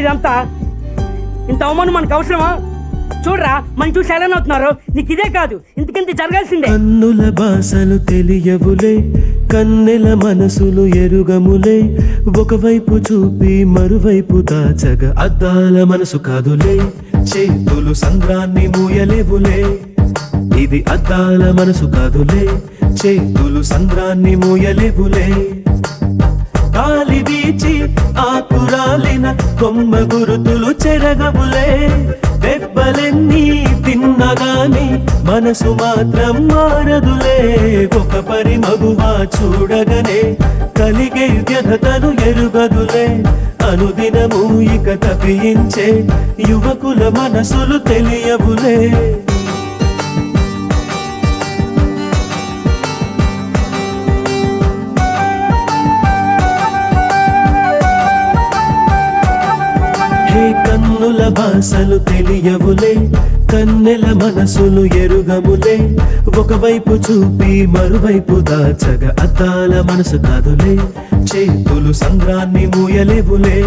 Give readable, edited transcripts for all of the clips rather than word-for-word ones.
ఇదంతా? ఇంత అవమానం మనకు అవసరమా? చూడరా మనం చూసి ఎలా అవుతున్నారు. నీకు ఇదే కాదు ఇంతకింత జరగాల్సిందే. కన్నుల భాషలు తెలియవులే, కన్నెల మనసులు ఎరుగములే. ఒకవైపు చూపి మరువైపు దాచగా అద్దాల మనసు కాదులే. చేతులు సంద్రాన్ని మూయలేవులే, ఇది అద్దాల మనసు కాదులే. చేతులు సంద్రాన్ని మూయలేవులే. గాలి వీచి ఆకురాలిన కొమ్మ గురుతులు చెరగవులే. దెబ్బలెన్ని తిన్నగాని మనసు మాత్రం మారదులే. ఒక పరి మగువా చూడగనే కలిగే వ్యధతను ఎరుగదులే. అనుదినము ఇక తప్పించే యువకుల మనసులు తెలియవులే. కన్నుల భాషలు తెలియవులే, కన్నెల మనసులు ఎరుగములే. ఒకవైపు చూపి మరువైపు దాచగా అద్దాల మనసు కాదులే. చేతులు సంద్రాన్ని మూయలేవులే.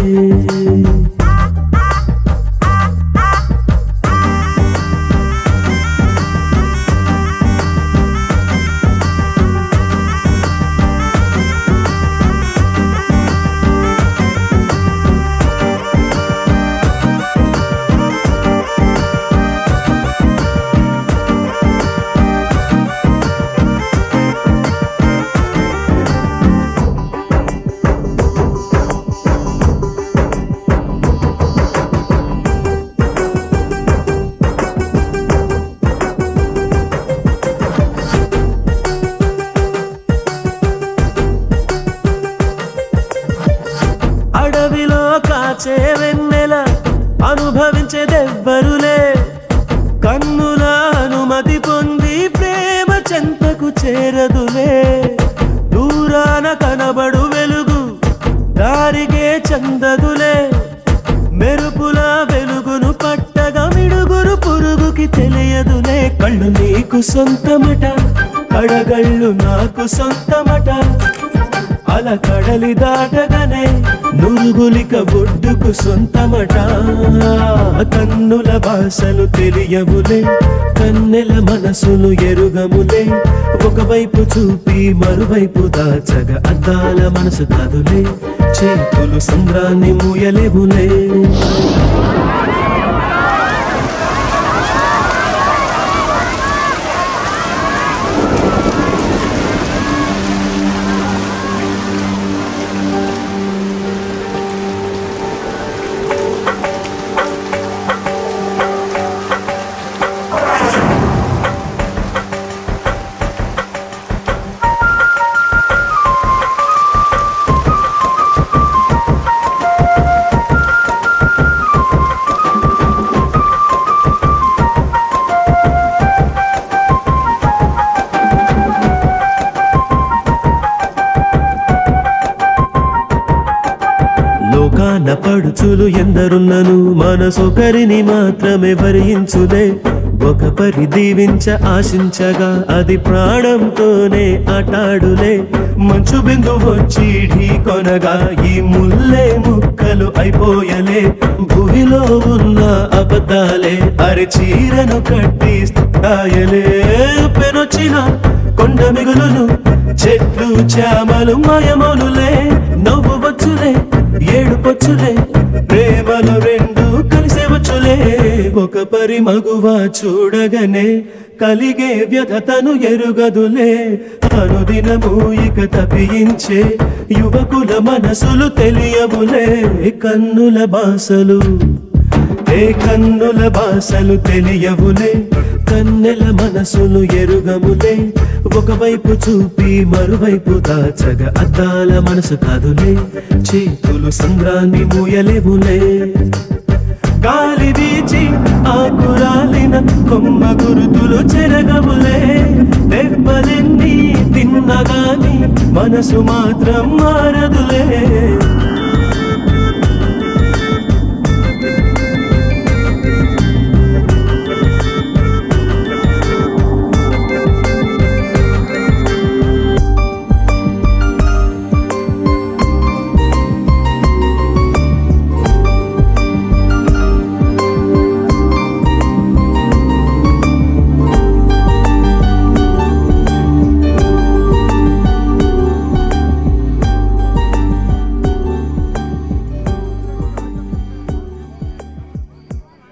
అడవిలో కాచే వెన్నెల అనుభవించేదెవ్వరులే. కన్నుల అనుమతి పొంది ప్రేమ చెంతకు చేరదులే. దూరాన కనబడు వెలుగు దారిగే చందదులే. మెరుపుల వెలుగును పట్టగా మిడుగురు పురుగుకి తెలియదులే. కళ్ళు నీకు సొంతమట, కడగళ్ళు నాకు సొంతమట. అలా కడలి దాటగానే నురుగులిక ఒడ్డుకు సొంతమట. కన్నుల భాషలు తెలియవులే, కన్నెల మనసులు ఎరుగములే. ఒకవైపు చూపి మరువైపు దాచగా అద్దాల మనసు కాదులే. చేతులు సంద్రాన్ని మూయలేవులే. లోకాన పడుచులు ఎందరున్నను మనసొకరిని మాత్రమే వరించులే. ఒక పరి దీవించ ఆశించగా అది ప్రాణంతోనే ఆటాడులే. మంచు బిందు వచ్చి ఢీ కొనగా ఈ ముల్లే ముక్కలు అయిపోయలే. భూమిలో ఉన్న అబద్ధాలే అరచీరను కట్టి స్థాయలే. పెనొచ్చిన కొండ మిగులును చెట్లు చామలు మాయమనులే. నవ్వు వచ్చులే ఏడుపొచ్చులే, ప్రేమలు రెండు కలిసే వచ్చులే. ఒక పరి మగువా చూడగనే కలిగే వ్యధతను ఎరుగదులే. అనుదినము ఇక తప్పించే యువకుల మనసులు తెలియవులే. కన్నుల భాషలు కన్నుల భాషలు తెలియవులే, కన్నెల మనసులు ఎరుగములే. ఒకవైపు చూపి మరువైపు దాచగా అద్దాల మనసు కాదులే. చేతులు సంద్రాన్ని మూయలేవులే. గాలి వీచి ఆకురాలిన కొమ్మ గురుతులు చెరగవులే. దెబ్బలెన్ని తిన్నగాని మనసు మాత్రం మారదులే.